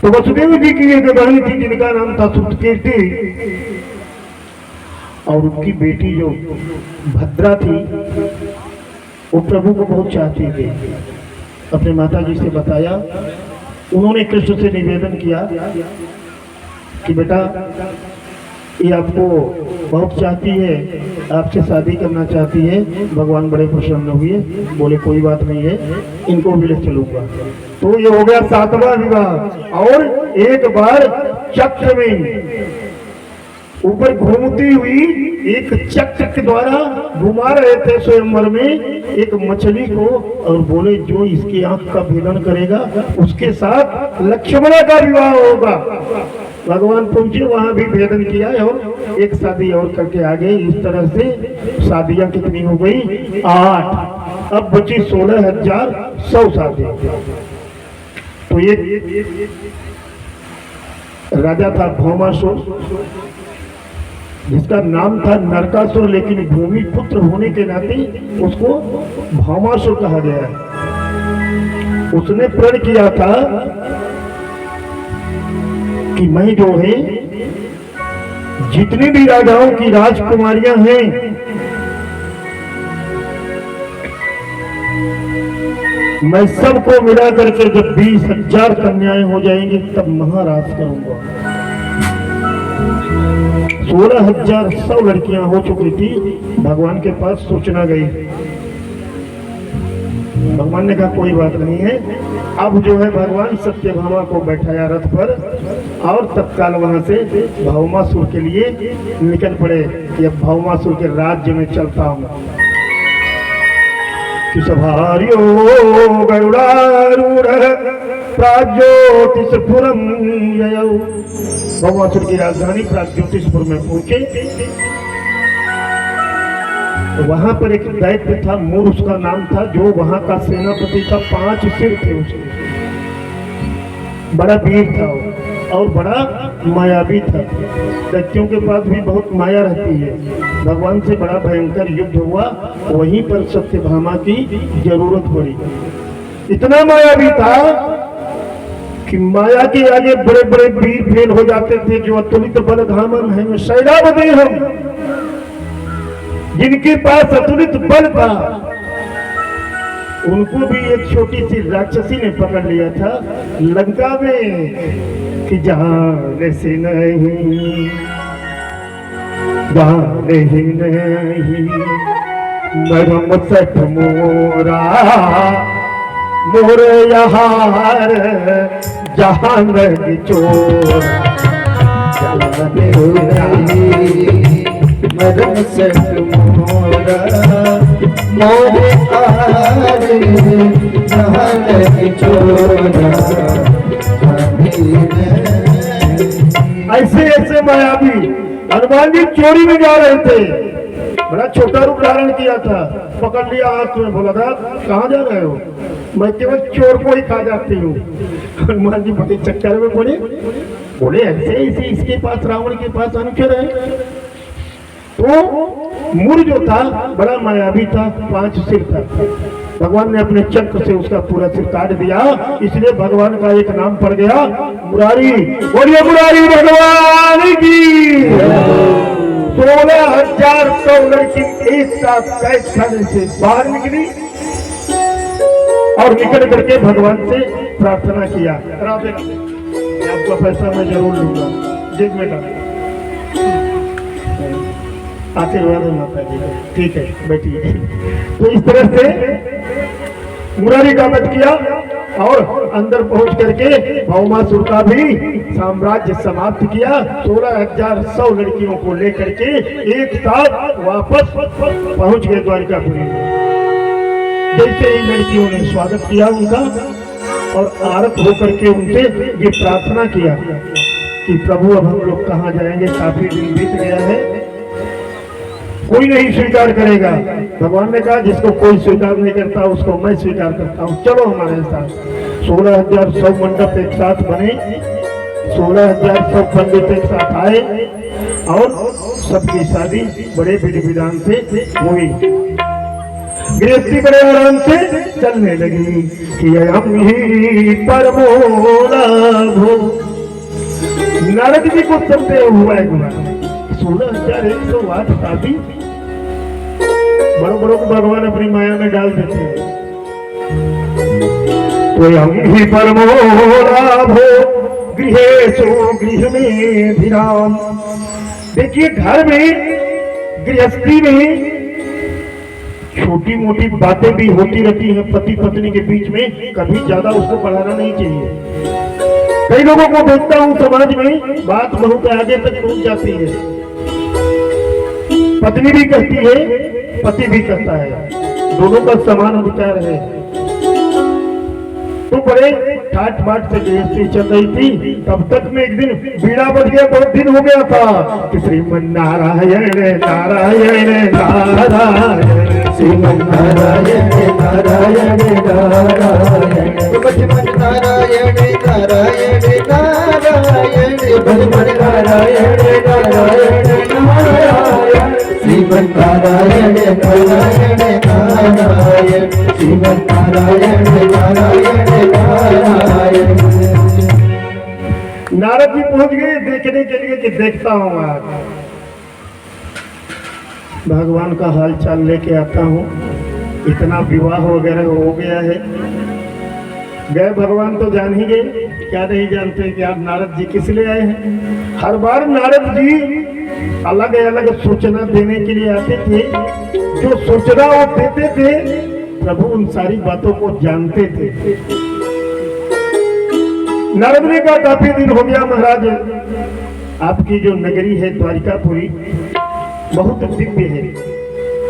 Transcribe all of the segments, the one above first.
तो वसुदेव जी की एक बहन थी जिनका नाम था सुतकीर्ति, और उनकी बेटी जो भद्रा थी वो प्रभु को बहुत चाहती थी। अपने माता जी से बताया, उन्होंने कृष्ण से निवेदन किया कि बेटा ये आपको बहुत चाहती है, आपसे शादी करना चाहती है। भगवान बड़े प्रसन्न हुए, बोले कोई बात नहीं है, इनको भी ले चलूंगा। तो ये हो गया 7वां विवाह। और एक बार चक्र में ऊपर घूमती हुई एक चक्र के द्वारा घुमा रहे थे स्वयंवर में एक मछली को, और बोले जो इसकी आंख का भेदन करेगा उसके साथ लक्ष्मण का विवाह होगा। भगवान पहुंचे, वहां भी भेदन किया और एक शादी और करके आ गए। इस तरह से शादियां कितनी हो गई? 8। अब बची 16,100 शादी। तो ये राजा था भौमासुर, जिसका नाम था नरकासुर, लेकिन भूमि पुत्र होने के नाते उसको भौमासुर कहा गया है। उसने प्रण किया था कि मैं जो है जितनी भी राजाओं की राजकुमारियां हैं मैं सबको मिला करके जब 20,000 कन्याएं हो जाएंगी तब महाराज करूंगा। 16,100 लड़कियां हो चुकी थी। भगवान के पास सूचना गई। भगवान ने कहा कोई बात नहीं है। अब जो है भगवान सत्यभामा को बैठाया रथ पर और तत्काल वहां से भौमासुर के लिए निकल पड़े कि अब भौमासुर के राज्य में चलता हूं। सभार्यो गरुड़ारूढ़ प्राज्योतिषपुरम ययौ। भौमासुर की राजधानी प्राज्योतिषपुर में पहुंचे। तो वहां पर एक दैत्य था, मूर उसका नाम था, जो वहां का सेनापति था। 5 सिर थे उसके, बड़ा वीर था और बड़ा मायावी था। दैत्यों के पास भी बहुत माया रहती है। भगवान से बड़ा भयंकर युद्ध हुआ, वहीं पर सत्यभामा की जरूरत पड़ी। इतना मायावी था कि माया के आगे बड़े बड़े वीर फेल हो जाते थे। जो अतुलित बल धामन है शैलावती हम, जिनके पास अतुलित बल था, उनको भी एक छोटी सी राक्षसी ने पकड़ लिया था लंका में कि जहां से नहीं, जहां नहीं मरम सठ मोरा मोर यार जहां नहीं चोर मरम सठ मोरा मोर यार जहां नहीं चोरा। ऐसे ऐसे मायावी हनुमान जी चोरी में जा रहे थे। बड़ा छोटा रूप धारण किया था, पकड़ लिया हाथ में, बोला था कहाँ जा रहे हो? मैं केवल चोर को ही खा जाती हूँ। हनुमान जी बड़े चक्कर में पड़े, बोले ऐसे ऐसे इसके पास रावण के पास अनुचर है। तो मूर जो था बड़ा मायावी था, 5 सिर था। भगवान ने अपने चक्र से उसका पूरा सिर काट दिया, इसलिए भगवान का एक नाम पड़ गया मुरारी। बोलिए मुरारी भगवान की। 16,100 लड़की एक साथ कैद खाने से बाहर निकली और निकल करके भगवान से प्रार्थना किया, आपका पैसा मैं जरूर लूंगा, जेब में डाल, आशीर्वाद है माता जी। ठीक है बैठिए। तो इस तरह से मुरारी का वध किया और अंदर पहुंच करके भौमासुर का भी साम्राज्य समाप्त किया। 16,100 लड़कियों को लेकर के एक साथ वापस पहुंच गए द्वारिकापुरी। जैसे ही लड़कियों ने स्वागत किया उनका और आरत होकर के उनसे ये प्रार्थना किया कि प्रभु अब हम लोग कहाँ जाएंगे, काफी दिन बीत गया है, कोई नहीं स्वीकार करेगा। भगवान ने कहा जिसको कोई स्वीकार नहीं करता उसको मैं स्वीकार करता हूँ, चलो हमारे साथ। 16,100 मंडप एक साथ बने, 16,100 पंडित एक साथ आए और सबकी शादी बड़े विधि विधान से हुई। गृहस्थी बड़े आराम से चलने लगी कि हम ही परमो लाभो। नारद जी को चलते हुआ है 16,108 साथी बड़ों बड़ों को भगवान अपनी माया में डाल देते हैं। तो हम ही परमो लाभो गृहेशो गृह में विराम। देखिए घर में गृहस्थी में छोटी मोटी बातें भी होती रहती हैं पति पत्नी के बीच में, कभी ज्यादा उसको बढ़ाना नहीं चाहिए। कई लोगों को देखता हूं समाज में बात बहुत आगे तक पहुंच जाती है, पत्नी भी कहती है पति भी कहता है, दोनों का समान अधिकार है। तो बड़े ठाट बाट से गृहस्थी चल रही थी, तब तक में एक दिन बीड़ा बज गया, बहुत दिन हो गया था कि श्रीमन नारायण नारायण नारायण श्रीमन नारायण नारायण नारायण भजमन नारायण नारायण नारायण भजमन नारायण नारायण नारायण श्रीमन नारायण नारायण नारायण श्रीमन नारायण नारायण नारायण। नारद जी पहुंच गए देखने के लिए कि देखता हूं आज भगवान का हाल चाल लेके आता हूँ। इतना विवाह वगैरह हो गया है, गए भगवान तो जान ही गए, क्या नहीं जानते कि आप नारद जी किस लिए आए हैं। हर बार नारद जी अलग अलग सूचना देने के लिए आते थे, जो सूचना वो देते थे प्रभु उन सारी बातों को जानते थे। नारद ने कहा काफी दिन हो गया महाराज, आपकी जो नगरी है द्वारिकापुरी बहुत दिव्य है,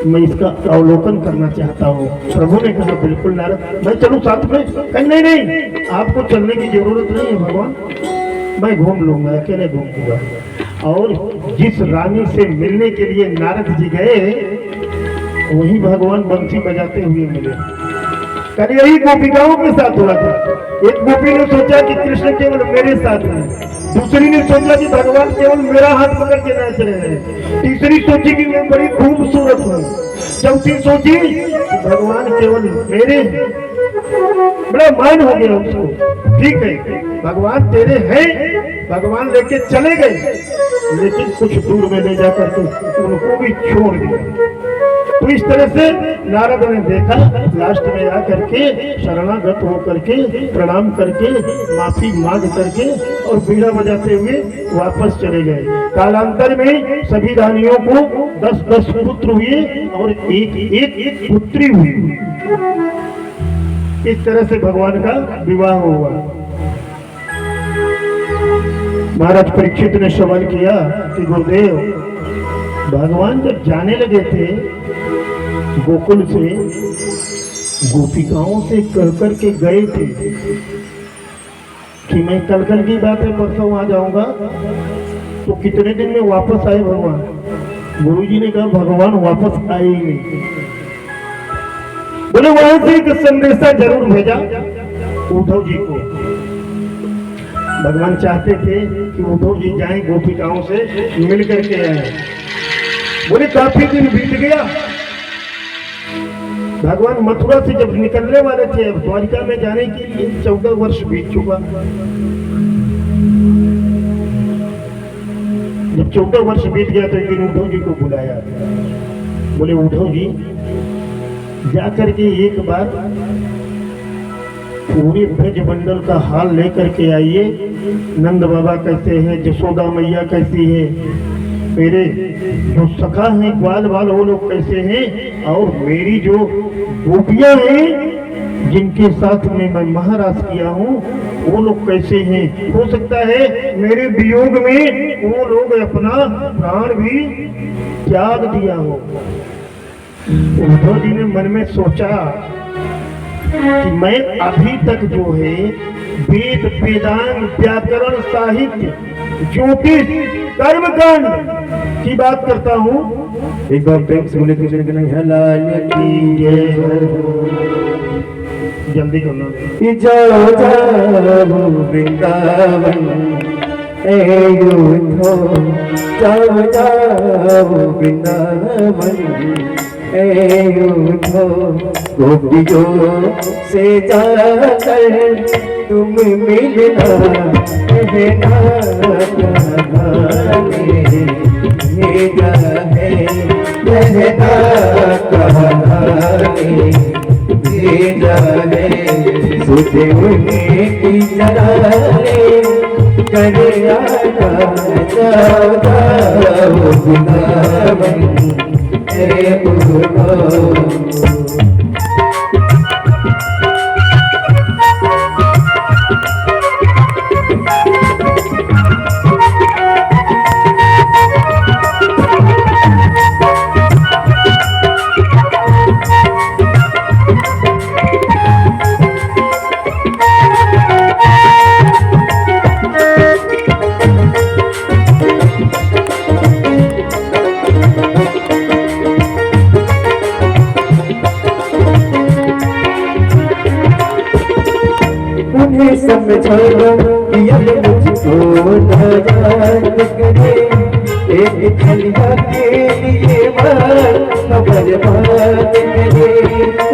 मैं इसका अवलोकन करना चाहता हूँ। प्रभु ने कहा बिल्कुल नारद, मैं चलूं साथ में? कहीं नहीं नहीं, आपको चलने की जरूरत नहीं है भगवान, मैं घूम लूंगा, अकेले घूम लूंगा। और जिस रानी से मिलने के लिए नारद जी गए वही भगवान बंसी बजाते हुए मिले। कल यही गोपिकाओं के साथ हुआ था। एक गोपी ने सोचा कि कृष्ण केवल मेरे साथ है, दूसरी ने सोचा कि भगवान केवल मेरा हाथ पकड़ के नाच रहे हैं, तीसरी सोची कि मैं बड़ी खूबसूरत हूँ, चौथी सोची कि भगवान केवल मेरे हैं। बड़ा मान हो गया उसको, ठीक है भगवान तेरे हैं, भगवान लेके चले गए, लेकिन कुछ दूर में ले जाकर के उनको भी छोड़ दिया। तो इस तरह से नारद ने देखा, लास्ट में आकर के शरणागत होकर के प्रणाम करके माफी मांग करके और बीड़ा बजाते हुए वापस चले गए। कालांतर में सभी रानियों को 10-10 पुत्र हुए और एक पुत्री हुई। इस तरह से भगवान का विवाह हुआ। महाराज परीक्षित ने सवाल किया कि गुरुदेव, भगवान जब जाने लगे थे गोकुल से, गोपिकाओं से कहकर के गए थे कि मैं कल की बात है परसों आ जाऊंगा, तो कितने दिन में वापस आए भगवान? गुरुजी ने कहा भगवान वापस आए ही नहीं। बोले वहां से एक संदेशा जरूर भेजा उद्धव जी को। भगवान चाहते थे कि उद्धव जी जाएं गोपिकाओं से मिल करके आए। बोले काफी दिन बीत गया, भगवान मथुरा से जब निकलने वाले थे अब द्वारिका में जाने के लिए 14 वर्ष बीत चुका। जब 14 वर्ष बीत गया तो एक दिन उद्धव जी को बुलाया। बोले उद्धव जी जाकर के एक बार पूरे ब्रज मंडल का हाल लेकर के आइए, नंद बाबा कैसे हैं, जसोदा मैया कैसी है, मेरे जो सखा हैं ग्वाल बाल वो लोग कैसे हैं, और मेरी जो गोपियां हैं जिनके साथ में मैं महाराज किया हूँ वो लोग कैसे हैं। हो सकता है मेरे वियोग में वो लोग अपना प्राण भी त्याग दिया हो। उद्धव जी ने मन में सोचा कि मैं अभी तक जो है वेद वेदांत व्याकरण साहित्य ज्योतिष कर्मकांड की बात करता हूँ। एक बार प्रेम से बोले कृष्ण कन्हैया लाल की जय। जल्दी करना। जाओ जाओ वृंदावन जाओ जाओ वृंदावन गोपियों से जाकर तुम मिलना कहना भेजा है कहना कहानी भेजा है सुदेवने की जराने कर आना जाओ वृंदावन ए बुढ़ो। उन्हें समझाना कि अब मुझको नाराज करे एक खलिया के लिए खबर बात करे।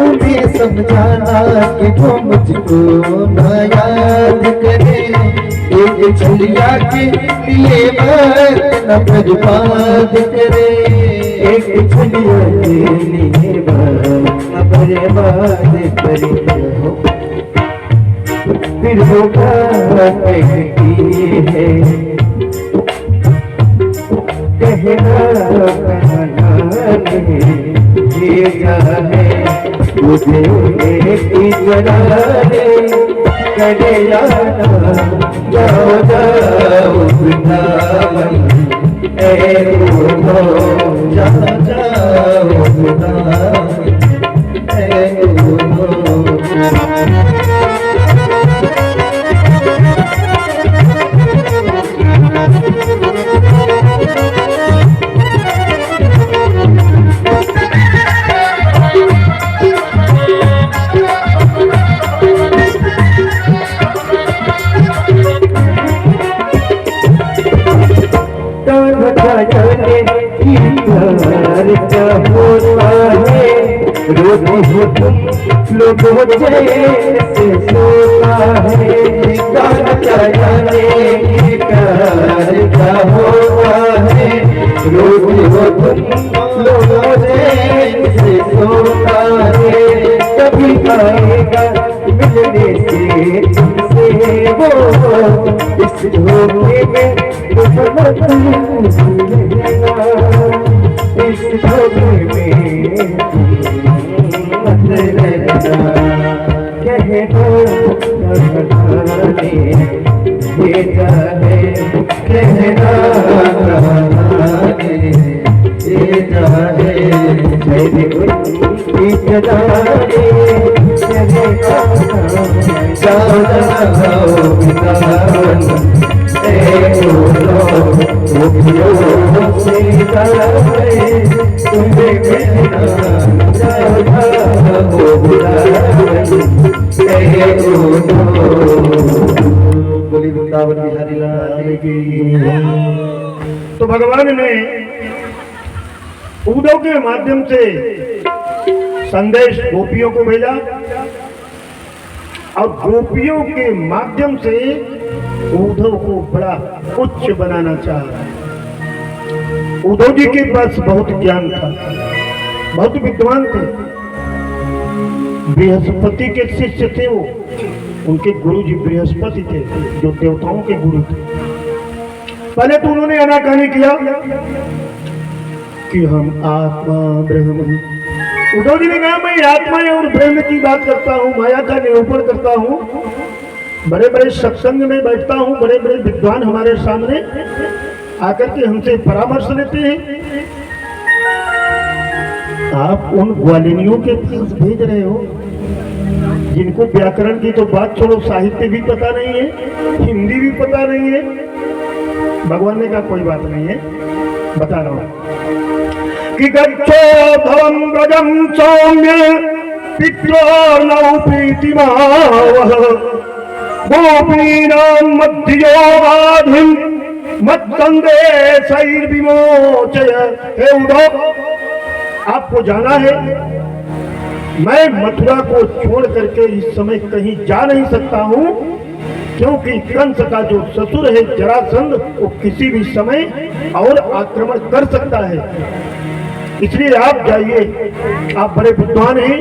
उन्हें समझाना कि वो मुझको नाराज करे एक खलिया के लिए खबर बात करे एक खलिया के लिए खबर बात करे। फिर वो कहती है कहना भेजा है मुझे इजरारे करे जाना जाओ जाओ वृंदावन ए बुढ़ो जाओ जाओ वृंदावन ए बुढ़ो। लोगों से सोता है जाने प्यार का होता है लोगों से सोता है। कभी आएगा मिलने से तुमसे वो इस धोखे में इस धोखे में भेजा है कहना भेजा है मेरे तो भगवान ने उद्धव के माध्यम से संदेश गोपियों को भेजा और गोपियों के माध्यम से उद्धव को बड़ा उच्च बनाना चाहा। उद्धव जी के पास बहुत ज्ञान था, बहुत विद्वान थे, बृहस्पति के शिष्य थे वो। उनके गुरु जी बृहस्पति थे जो देवताओं के गुरु थे। पहले तो उन्होंने अनाकानी किया कि हम आत्मा ब्रह्म हैं। उद्धव जी ने कहा मैं आत्मा और ब्रह्म की बात करता हूँ, माया का निरूपण करता हूँ, बड़े बड़े सत्संग में बैठता हूँ, बड़े बड़े विद्वान हमारे सामने आकर के हमसे परामर्श लेते हैं। आप उन ग्वालिनियों के पास भेज रहे हो जिनको व्याकरण की तो बात छोड़ो, साहित्य भी पता नहीं है, हिंदी भी पता नहीं है। भगवान ने कहा कोई बात नहीं है, बता रहा हूं कि गच्छो भवं व्रजं सौम्य पित्रोर्नौ प्रीतिमावह गोपीनां मध्ययोगाधिं मत्संदेशैर्विमोचय। हे उद्धव, आपको जाना है, मैं मथुरा को छोड़ करके इस समय कहीं जा नहीं सकता हूं, क्योंकि कंस का जो ससुर है जरासंध, वो किसी भी समय और आक्रमण कर सकता है। इसलिए आप जाइए, आप बड़े विद्वान हैं,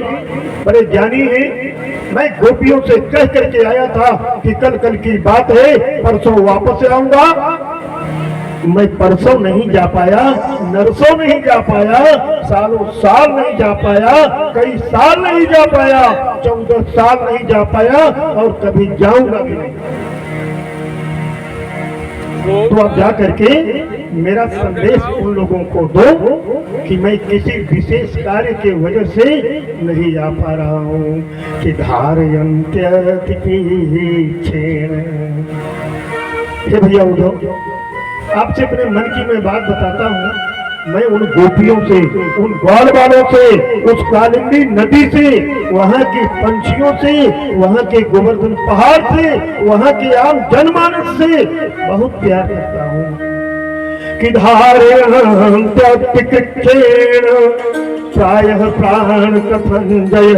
बड़े ज्ञानी हैं। मैं गोपियों से कह करके आया था कि कल की बात है, परसों वापस आऊंगा। मैं परसों नहीं जा पाया, नरसों नहीं जा पाया, सालों साल नहीं जा पाया, कई साल नहीं जा पाया, 14 साल नहीं जा पाया, और कभी जाऊंगा भी नहीं। तो अब जा करके मेरा संदेश उन लोगों को दो कि मैं किसी विशेष कार्य के वजह से नहीं जा पा रहा हूँ कि धारयन्त्यति क्षीण। हे भैया उद्धव, आपसे अपने मन की मैं बात बताता हूँ। मैं उन गोपियों से, उन ग्वाल वालों से, उस कालिंदी नदी से, वहाँ के पंछियों से, वहाँ के गोवर्धन पहाड़ से, वहाँ के आम जनमानस से बहुत प्यार करता हूँ कि धारयन्त्यतिकृच्छेण प्रायः प्राण कथंजय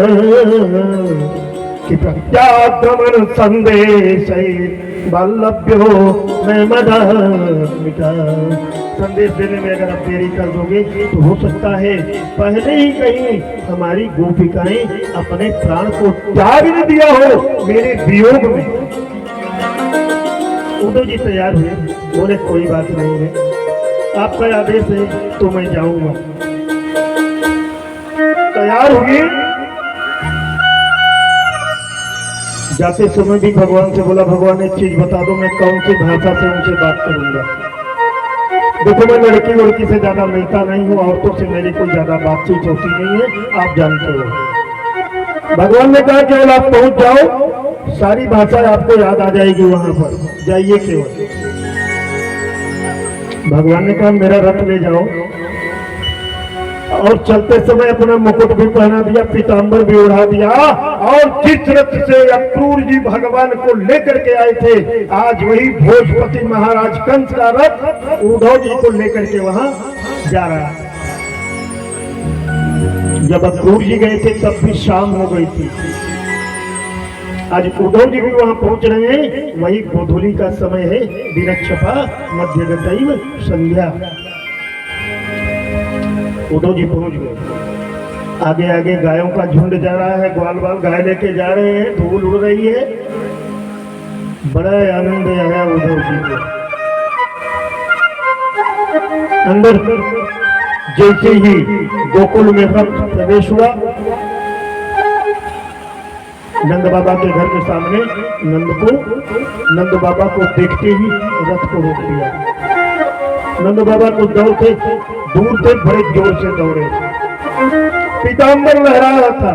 कि प्रत्याक्रमण संदेश वल्लभ्यो मैं मदमिता। संदेश देने में अगर आप देरी कर दोगे तो हो सकता है पहले ही कहीं हमारी गोपिकाएं अपने प्राण को त्याग न दिया हो मेरे वियोग में। उद्धव जी तैयार हुए, बोले कोई बात नहीं है, आपका आदेश है तो मैं जाऊंगा। तैयार हुए, जाते समय भी भगवान से बोला, भगवान एक चीज बता दो, मैं कौन सी भाषा से उनसे बात करूंगा। देखो मैं लड़की से ज्यादा मिलता नहीं हूँ, औरतों से मेरी कोई ज्यादा बातचीत होती नहीं है, आप जानते हो। भगवान ने कहा केवल आप पहुंच जाओ, सारी भाषा आपको याद आ जाएगी, वहां पर जाइए केवल। भगवान ने कहा मेरा रथ ले जाओ, और चलते समय अपना मुकुट भी पहना दिया, पीतांबर भी उड़ा दिया, और जिस रथ से अक्रूर जी भगवान को लेकर के आए थे, आज वही भोजपति महाराज कंस का रथ उद्धव जी को लेकर के वहां जा रहा है। जब अक्रूर जी गए थे तब भी शाम हो गई थी, आज उद्धव जी भी वहां पहुंच रहे हैं, वही गोधूली का समय है, दिनक्षपा मध्यगतैव संध्या। उद्धव जी पहुंच गए, आगे आगे गायों का झुंड जा रहा है, ग्वाल बाल गाय लेके जा रहे हैं, धूल उड़ रही है, बड़ा आनंद आया उद्धव जी को। अंदर जैसे ही गोकुल में रथ प्रवेश हुआ, नंद बाबा के घर के सामने नंद बाबा को देखते ही रथ को रोक दिया। नंद बाबा को दौड़ते दूर से बड़े जोर से दौड़े, पीतांबर लहरा रहा था,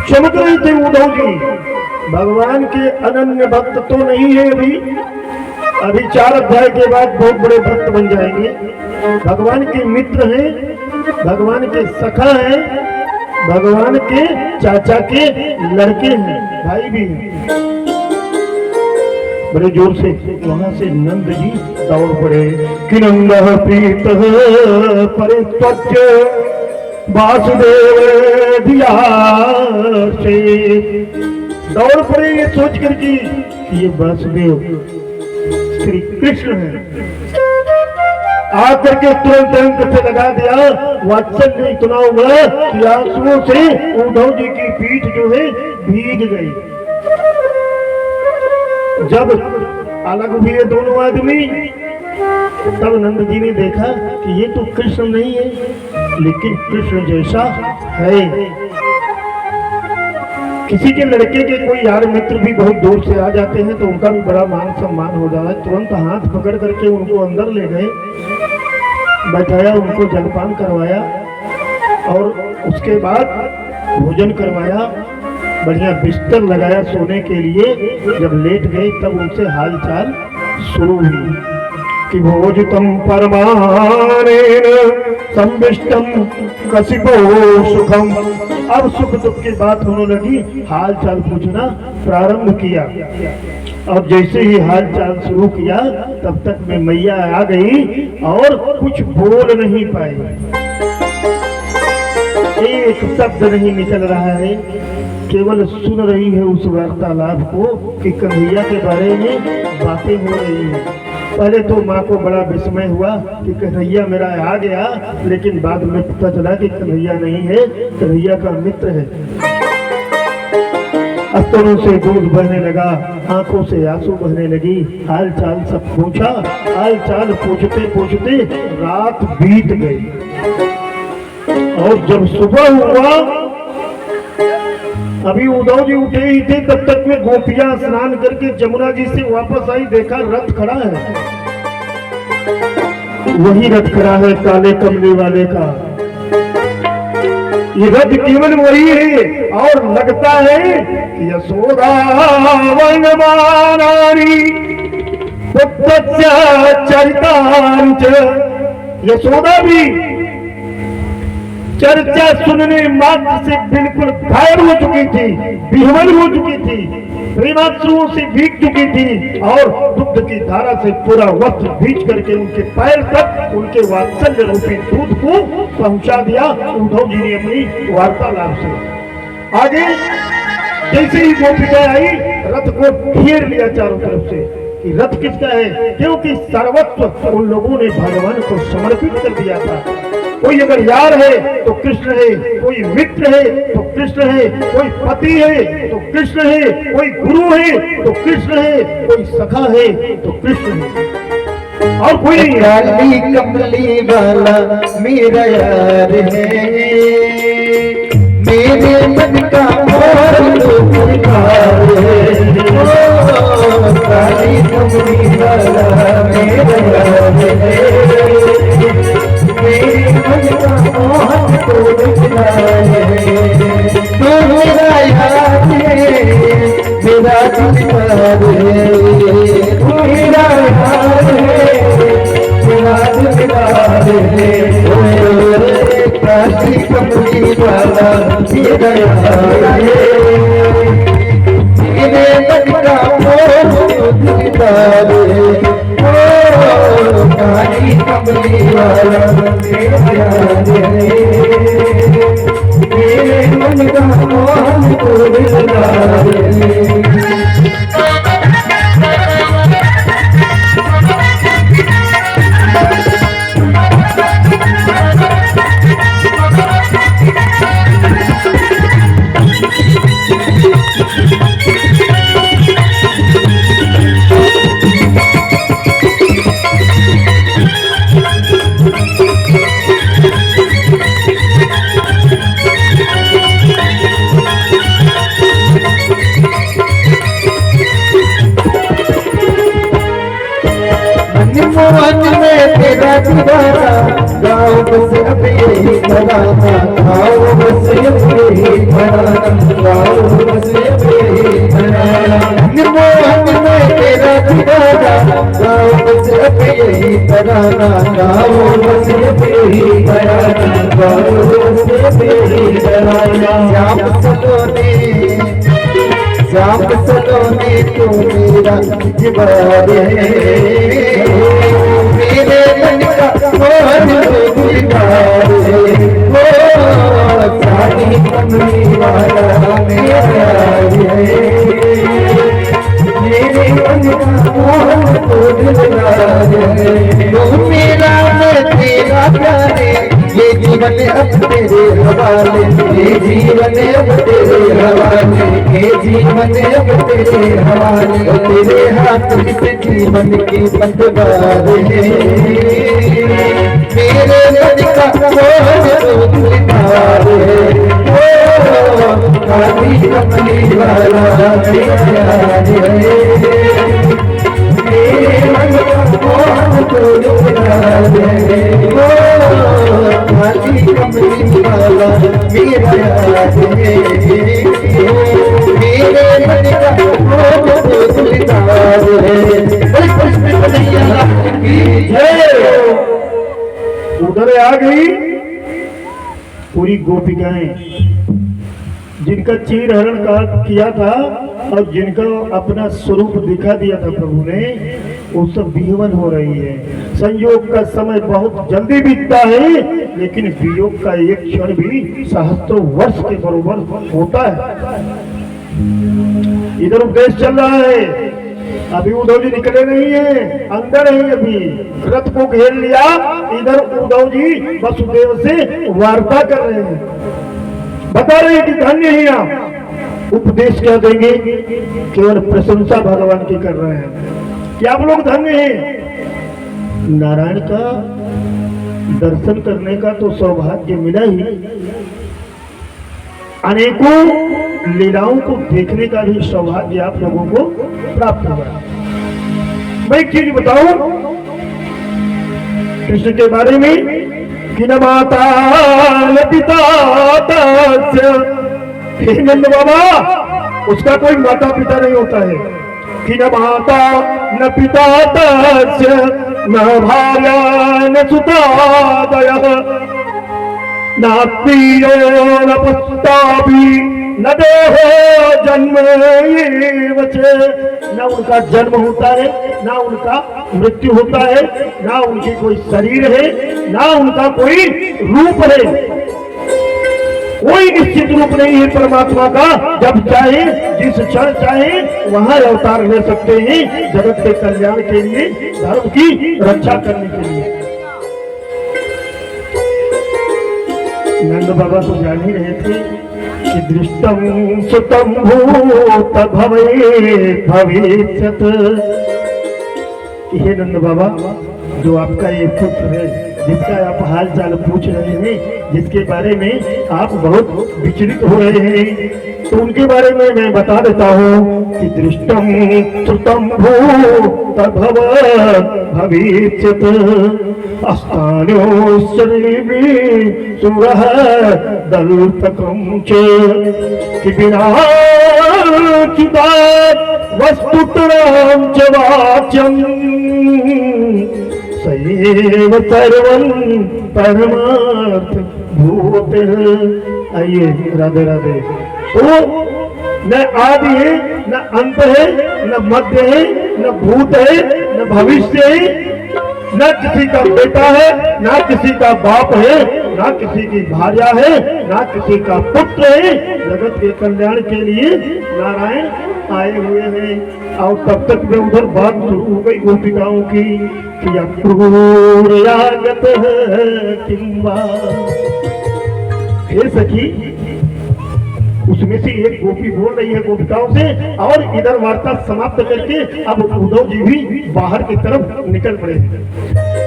चमक रहे थे उद्धव जी। भगवान के अनन्य भक्त तो नहीं है, अभी 4 अध्याय के बाद बहुत बड़े भक्त बन जाएंगे। भगवान के मित्र हैं, भगवान के सखा हैं, भगवान के चाचा के लड़के हैं, भाई भी हैं। बड़े जोर से वहां से नंद जी दौड़ पड़े, कि नंद प्रीत परित्वच वासुदेव दिया से। दौड़ पड़े ये सोच कर कि ये वासुदेव श्री कृष्ण है। आकर के तुरंत अंक से लगा दिया, वात्सल्य इतना हुआ कि आंसुओं से उद्धव जी की पीठ जो है भीग गई। जब अलग हुए दोनों आदमी, तब नंद जी ने देखा कि ये तो कृष्ण नहीं है, लेकिन कृष्ण जैसा है। किसी के लड़के के कोई यार मित्र भी बहुत दूर से आ जाते हैं तो उनका भी बड़ा मान सम्मान हो जाता है। तुरंत हाथ पकड़ करके उनको अंदर ले गए, बैठाया, उनको जलपान करवाया और उसके बाद भोजन करवाया, बढ़िया बिस्तर लगाया सोने के लिए। जब लेट गए तब उनसे हालचाल शुरू हुई कि भोजितम परमानेन संविष्टम कसिपो सुखम अब सुख दुख की बात होने लगी, हाल चाल पूछना प्रारंभ किया। और जैसे ही हाल चाल शुरू किया तब तक में मैया आ गई और कुछ बोल नहीं पाई, एक शब्द नहीं निकल रहा है, केवल सुन रही है उस वार्तालाप को कि कन्हैया के बारे में बातें हो रही है। पहले तो माँ को बड़ा विस्मय हुआ कि कन्हैया मेरा आ गया, लेकिन बाद में पता चला कि कन्हैया नहीं है, कन्हैया का मित्र है। अस्तरों से दूध बहने लगा, आंखों से आंसू बहने लगी, हाल चाल सब पूछा। हाल चाल पूछते पूछते रात बीत गई और जब सुबह हुआ, अभी उद्धव जी उठे ही थे तब तक में गोपियां स्नान करके जमुना जी से वापस आई, देखा रथ खड़ा है। वही रथ खड़ा है काले कमले वाले का, ये रथ केवल वही है और लगता है कि यशोदा वनमानानी पुत्रस्य चरितांच, यशोदा भी चर्चा सुनने मात्र से बिल्कुल घायल हो चुकी थी, विह्वल हो चुकी थी, प्रेमाश्रुओं से भीग चुकी थी और दुग्ध की धारा से पूरा वस्त्र भींच करके उनके पैर तक उनके वात्सल्य रूपी दूध को पहुंचा दिया उद्धव जी ने अपनी वार्तालाप से। आगे जैसे ही गोपिका आई, रथ को घेर लिया चारों तरफ से कि रथ किसका है, क्योंकि सर्वस्व उन लोगों ने भगवान को समर्पित कर दिया था। कोई अगर यार है तो कृष्ण है, कोई मित्र है तो कृष्ण है, कोई पति है तो कृष्ण है, कोई गुरु है तो कृष्ण है, कोई सखा है तो कृष्ण है, और कोई काली कमली वाला मेरा यार है, मेरे मन का मोर पुकार है। ओ काली कमली वाला मेरा यार है, मेरे मन का मोहन को दिखलाए, तू मेरा यार है, मेरा दिलदार है, तू मेरा यार है, मेरा दिलदार है। काली कमली वाला मेरा यार है, मेरे मन का मोहन दिलदार है। काली कमली वाला मेरा यार है, मेरे मन का मोहन को दिलदार है। मोहन में तेरा दीवाना, गाँव बस अब यही बनाना, गाँव बस अब यही बनाना, गाँव बस अब यही बनाना। मोहन में तेरा दीवाना, गाँव बस अब यही बनाना, गाँव बस अब यही बनाना, गाँव बस अब यही बनाना। श्याम सलोने तू मेरा दीवार है, मेरे मन का मोहन दीवार है। ओ काली कमली वाला मेरा यार है, मेरे मन का मोहन दिलदार है। तू मेरा मैं तेरा प्यारे, ये जीवन अब तेरे हवाले, ये जीवन अब तेरे हवाले, ये जीवन अब तेरे हवाले। तेरे हाथ से जीवन की बंधवार है, मेरे मन का मोहन दिलदार है। ओ काली कमली वाला मेरा यार है, मेरे मन का मोहन दिलदार है। काली कमली वाला मेरा यार है, मेरे मन का मोहन दिलदार है। कृष्ण कन्हैया की जय। उधर आ गई पूरी गोपिकाएं जिनका चीर हरण का किया था और जिनका अपना स्वरूप दिखा दिया था प्रभु ने, वो सब विहवल हो रही है। संयोग का समय बहुत जल्दी बीतता है, लेकिन वियोग का एक क्षण भी सहस्त्रों वर्ष के बरोबर होता है। इधर उपदेश चल रहा है, अभी उद्धव जी निकले नहीं है, अंदर है अभी, रथ को घेर लिया। इधर उद्धव जी वसुदेव से वार्ता कर रहे हैं, बता रहे हैं कि धन्य ही आप। उपदेश क्या देंगे? केवल प्रशंसा भगवान की कर रहे हैं कि आप लोग धन्य हैं। नारायण का दर्शन करने का तो सौभाग्य मिला ही, अनेकों लीलाओं को देखने का भी सौभाग्य आप लोगों को प्राप्त हुआ। मैं एक चीज बताऊं कृष्ण के बारे में कि न माता न पिता तस्य, हे नंद बाबा, उसका कोई माता पिता नहीं होता है। कि न माता न पिता तस्य न भार्या न सुतादयः नात्मीयो न पस्तापि न देहो जन्म एव च। न उनका जन्म होता है, ना उनका मृत्यु होता है, ना उनकी कोई शरीर है, ना उनका कोई रूप है। कोई निश्चित रूप नहीं है परमात्मा का। जब चाहे, जिस क्षण चाहे वहां अवतार ले सकते हैं, जगत के कल्याण के लिए, धर्म की रक्षा करने के लिए। नंद बाबा तो जान ही रहे थे कि दृष्टम सुतम भूत भविष्यत। हे नंद बाबा, जो आपका ये पुत्र है, जिसका आप हाल चाल पूछ रहे हैं, जिसके बारे में आप बहुत विचलित हो रहे हैं, तो उनके बारे में मैं बता देता हूँ कि दृष्टम श्रुतम भूत भविष्यत अस्थानो शरीरी सुरः दल्पकं च कि बिना वस्तुतरां च वाच्यम् सैव सर्वं परमार्थ भूतः। आइए, राधे राधे। तो न आदि है, न अंत है, न मध्य है, न भूत है, न भविष्य है, न किसी का बेटा है, न किसी का बाप है, न किसी की भार्या है, न किसी का पुत्र है। जगत के कल्याण के लिए नारायण आए हुए हैं। और तब तक में उधर बात शुरू हो गई गोपिकाओं की कि अक्रूरयागत है किंबा। हे सखी, उसमें से एक गोपी बोल रही है गोपिकाओं से, और इधर वार्ता समाप्त करके अब उद्धव जी भी बाहर की तरफ निकल पड़े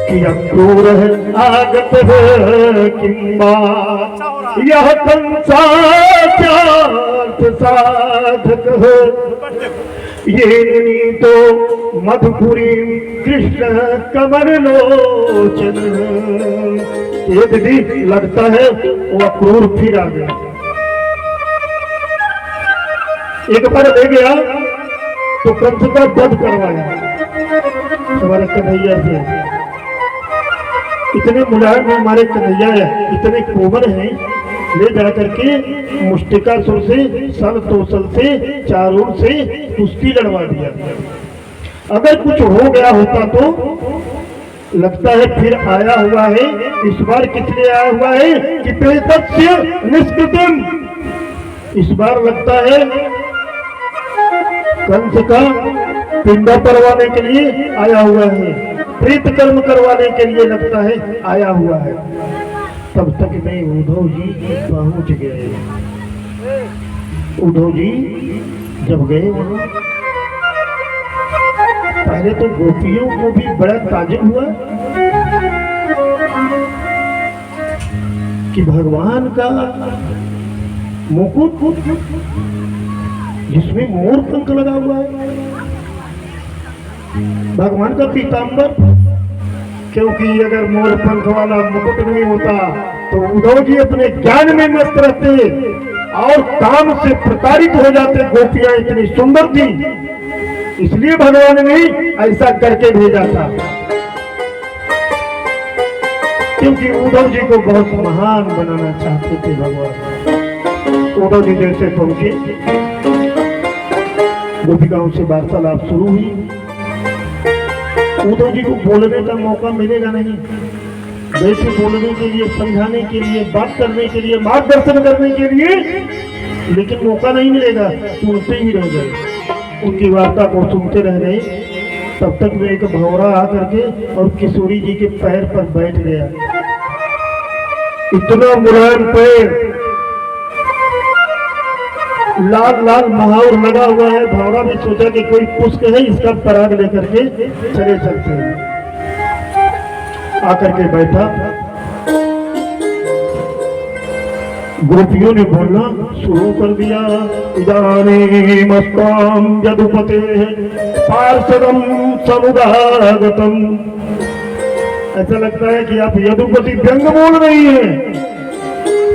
कि अक्रूर आगत है किंबा यह कंसाचार्थ साधक है। ये तो मधुपुरी कृष्ण कमल लोचन। ये दीदी लगता है वो अक्रूर फिर आ गया। एक बार ले गया तो कंस का वध करवाया हमारे कन्हैया से। इतने मुलायम है हमारे कन्हैया है, इतने कोमल हैं, ले जाकर के मुष्टिकासुर से, सल तोसल से, चारों से कुश्ती लड़वा दिया। अगर कुछ हो गया होता तो लगता है फिर आया हुआ है। इस बार किस लिए आया हुआ है कि प्रेतस्य निष्कृतम। इस बार लगता है कंस का पिंडा करवाने के लिए आया हुआ है, प्रीत कर्म करवाने के लिए लगता है आया हुआ है। तब तक में उद्धव जी पहुंच गए। उद्धव जी जब गए वहां, पहले तो गोपियों को भी बड़ा ताज्जुब हुआ कि भगवान का मुकुट जिसमें मोर पंख लगा हुआ है, भगवान का पीताम्बर। क्योंकि अगर मोर पंख वाला मुकुट नहीं होता तो उद्धव जी अपने ज्ञान में मस्त रहते और काम से प्रताड़ित हो जाते। गोपियां इतनी सुंदर थी, इसलिए भगवान ने ऐसा करके भेजा था, क्योंकि उद्धव जी को बहुत महान बनाना चाहते थे भगवान। उद्धव जी जैसे पहुंचे, गोपिकाओं से वार्तालाप शुरू हुई। उद्धव जी को बोलने का मौका मिलेगा नहीं, वैसे बोलने के लिए, समझाने के लिए, बात करने के लिए, मार्गदर्शन करने के लिए, लेकिन मौका नहीं मिलेगा। सुनते ही रह गए, उनकी वार्ता को सुनते रह गए। तब तक में एक भौरा आकर के और किशोरी जी के पैर पर बैठ गया। इतना मुलायम पैर, लाल लाल महावर लगा हुआ है। भौरा भी सोचा कि कोई पुष्क है, इसका पराग लेकर के चले चलते हैं। आकर के बैठा, गोपियों ने बोलना शुरू कर दिया। इदानीमस्तां यदुपतेः पार्षदं समुदागतम्। ऐसा लगता है कि आप यदुपति व्यंग बोल रही हैं।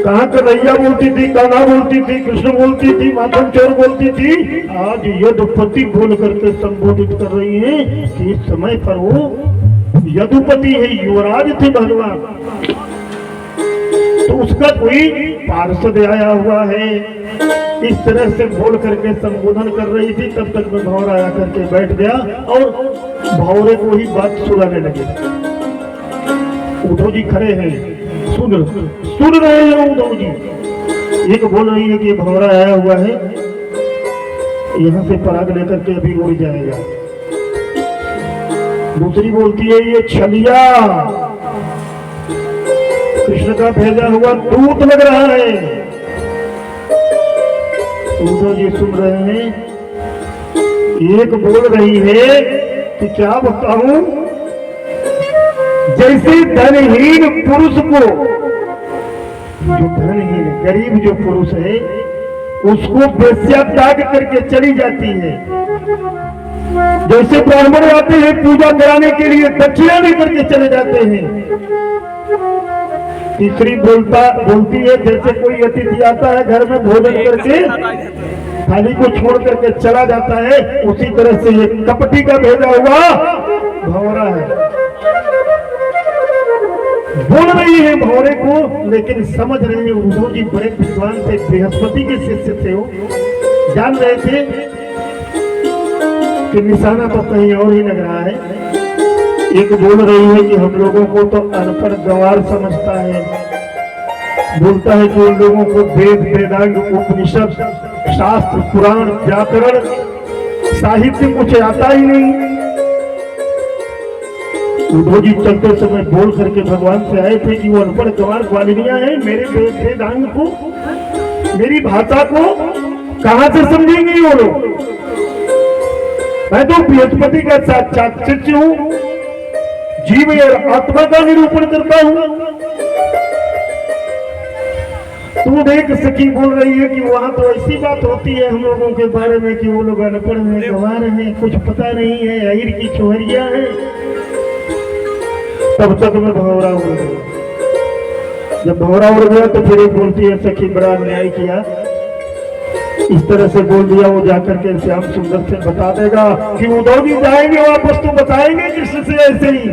कहाँ कन्हैया बोलती थी, कान्हा बोलती थी, कृष्ण बोलती थी, माखन चोर बोलती थी, आज यदुपति बोल करके संबोधित कर रही हैं कि इस समय पर वो यदुपति है, युवराज थे भगवान, तो उसका कोई पार्षद आया हुआ है। इस तरह से बोल करके संबोधन कर रही थी। तब तक में भौरा आया करके बैठ गया और भौरे को ही बात सुनाने लगे। उद्धव जी खड़े हैं, सुन रहे हैं उद्धव जी। एक बोल रही है कि भौरा आया हुआ है, यहाँ से पराग लेकर के अभी उड़ जाएगा। दूसरी बोलती है ये छलिया कृष्ण का भेजा हुआ दूत लग रहा है। उद्धव जी सुन रहे हैं। एक बोल रही है कि क्या बताऊं, जैसे धनहीन पुरुष को, जो धनहीन गरीब जो पुरुष है उसको वेश्या त्याग करके चली जाती है। जैसे ब्राह्मण आते हैं पूजा कराने के लिए, दक्षिणा लेकर के चले जाते हैं। तीसरी बोलती है जैसे कोई अतिथि आता है घर में भोजन करके थाली को छोड़ करके चला जाता है, उसी तरह से ये कपटी का भेजा हुआ भौरा है। बोल रही है भौरे को, लेकिन समझ रहे हैं उद्धव जी बड़े विद्वान थे, बृहस्पति के शिष्य थे। वो जान रहे थे कि निशाना तो कहीं और ही लग रहा है। एक बोल रही है कि हम लोगों को तो अनपढ़ गंवार समझता है, बोलता है कि उन लोगों को वेद वेदांग उपनिषद शास्त्र पुराण व्याकरण साहित्य कुछ आता ही नहीं। उद्धव जी चलते समय बोल करके भगवान से आए थे कि वो अनपढ़ गंवार ग्वालिनियां हैं, मेरे वेद वेदांग को, मेरी भाषा को कहां से समझेंगे वो लोग। मैं तो बृहस्पति का साक्षात शिष्य हूं, जीव और आत्मा का निरूपण करता हूं। तो देख सखी बोल रही है कि वहां तो ऐसी बात होती है हम लोगों के बारे में कि वो लोग अनपढ़ हैं, गंवार हैं, कुछ पता नहीं है, अहिर की चोहरिया है। तब तक मैं भौरा उड़ गया। जब भौरा उड़ गया तो फिर एक बोलती है सखी बड़ा अन्याय किया, इस तरह से बोल दिया। वो जाकर के श्याम सुंदर से बता देगा कि उद्धव जी जाएंगे वापस तो बताएंगे कृष्ण से ऐसे ही।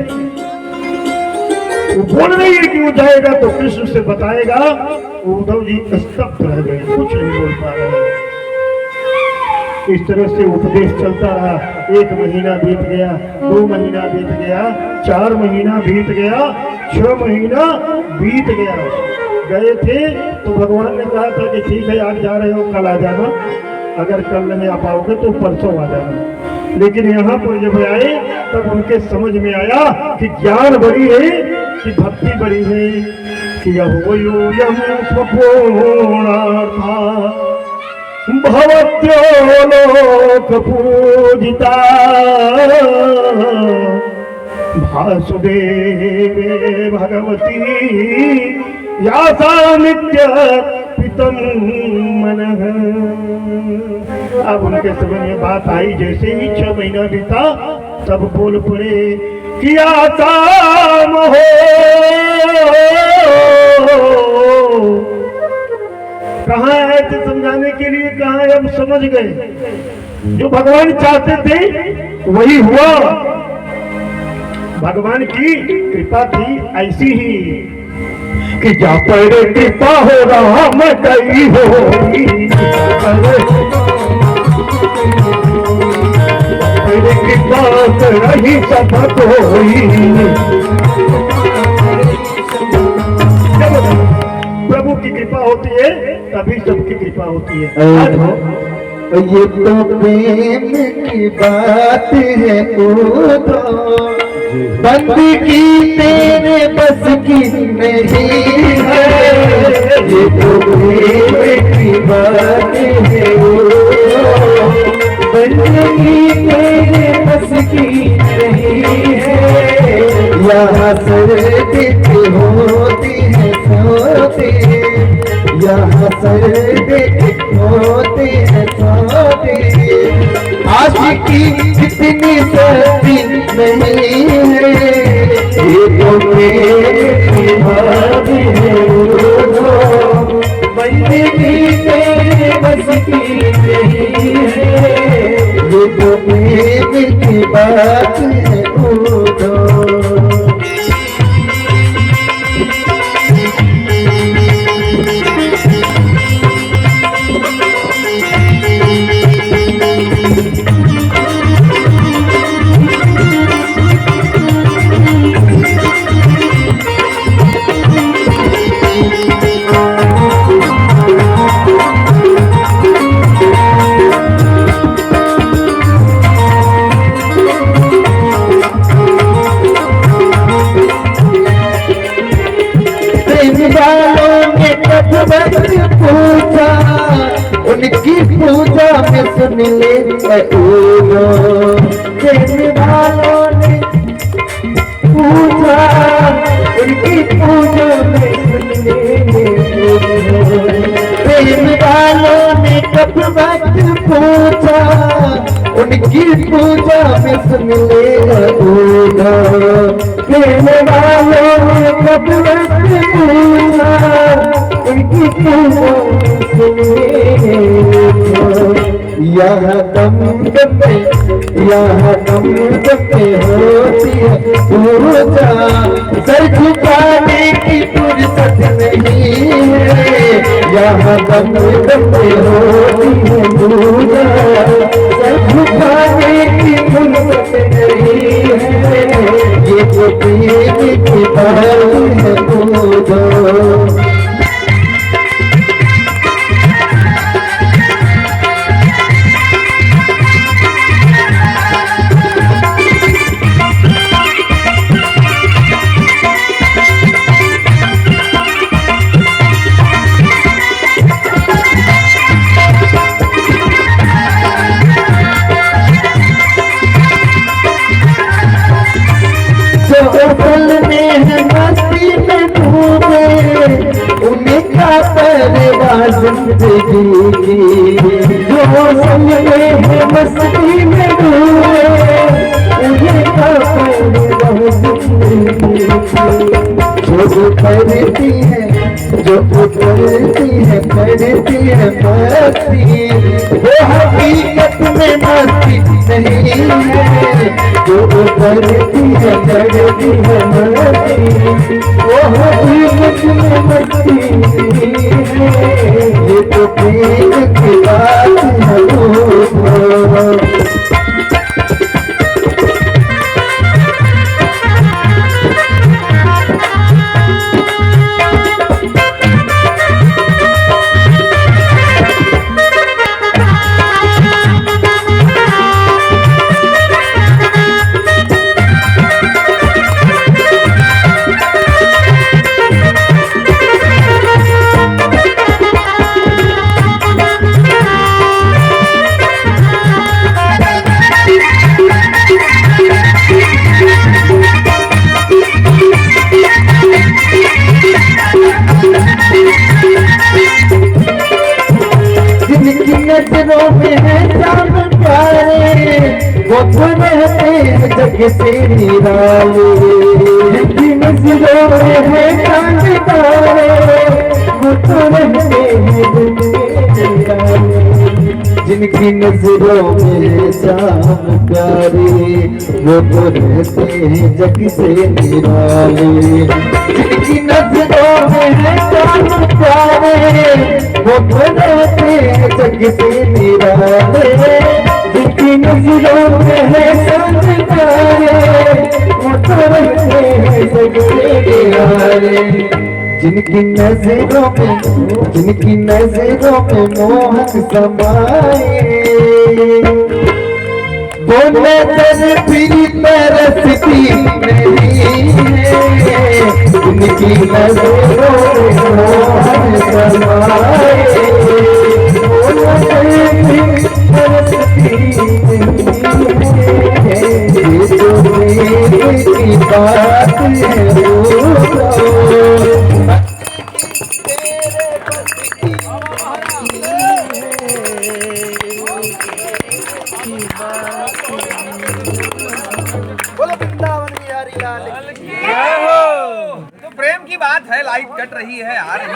वो बोल रही है कि वो जाएगा तो कृष्ण से बताएगा। उद्धव जी स्तब्ध रह गए, कुछ नहीं बोल पा रहे। इस तरह से उपदेश चलता रहा। 1 महीना बीत गया, 2 महीना बीत गया, 4 महीना बीत गया, 6 महीना बीत गया। गए थे तो भगवान ने कहा था कि ठीक है आज जा रहे हो, कल आ जाना, अगर कल नहीं आ पाओगे तो परसों आ जाना। लेकिन यहाँ पर जब आए तब उनके समझ में आया कि ज्ञान बड़ी है कि भक्ति बड़ी है, कि अहोयूयं स्वपूर्णार्था भवत्यो लोक पूजिता वासुदेवे भगवती यासा नित्य पितम मनः। अब उनके समझ में बात आई। जैसे ही 6 महीना बीता तब बोल पड़े कि आसा हो, कहाँ आए थे समझाने के लिए, कहाँ अब समझ गए। जो भगवान चाहते थे वही हुआ। भगवान की कृपा थी ऐसी ही कि जा पर कृपा हो राम दई होई कृपा रही सब कोई। प्रभु की कृपा होती है तभी सबकी कृपा होती है। ये तो प्रेम की बात है बंदगी तेरे बस की नहीं है। ये तो प्रेम की बात है बंदगी तेरे बस की नहीं है। यहाँ सर्दी होती है सोते यहाँ सर्दी होती है सोते। आशिकी जितनी सर्दी नहीं है ये तो मेरी बात है बंदगी तेरे बस की नहीं है। ये तो मेरी बात है पूजा उनकी पूजा में सुन ले वालों ने पूजा उनकी पूजा में सुन ले। प्रेम वालों ने कब वक्त पूजा उनकी पूजा में सुन ले। प्रेम वालों ने कब वक्त पूजा उनकी पूजा सुन ले। यहाँ दम होती है पूजा सर झुकाने की फुर्सत नहीं है। यहाँ दम होती है पूजा सर झुकाने की फुर्सत नहीं है। ये तो प्रेम की बात है पूजा। जिंदगी जो समय है मस्ती में डूबे उन्हें जो करती है मस्ती वो हकीकत में मस्ती नहीं है। जो करती है मस्ती वो हकीकत में मस्ती नहीं है। ये तो प्रेम की बात है। नजरों में है चांद प्यारे वो तो रहते हैं जग से निराले। नजरों में है चांद प्यारे वो तो रहते हैं जग से निराले। जिनकी नजरों में शाम प्यारे वो तो रहते हैं जग से निराले। जिनकी नजरों में शाम प्यारे वो तो रहते हैं जग से निराले। जिनकी नजरों में शाम प्यारे वो तो रहते हैं जग से निराले। जिनकी नजरों में मोहन समाए वो नजर फिरी तरसती नहीं है। जिनकी नजरों में मोहन समाए वो नजर फिरी तरसती नहीं है। ये जो मेरे की बात है वो बोलो वृंदावन बिहारी लाल की। तो प्रेम की बात है, लाइट कट रही है, आ रही है।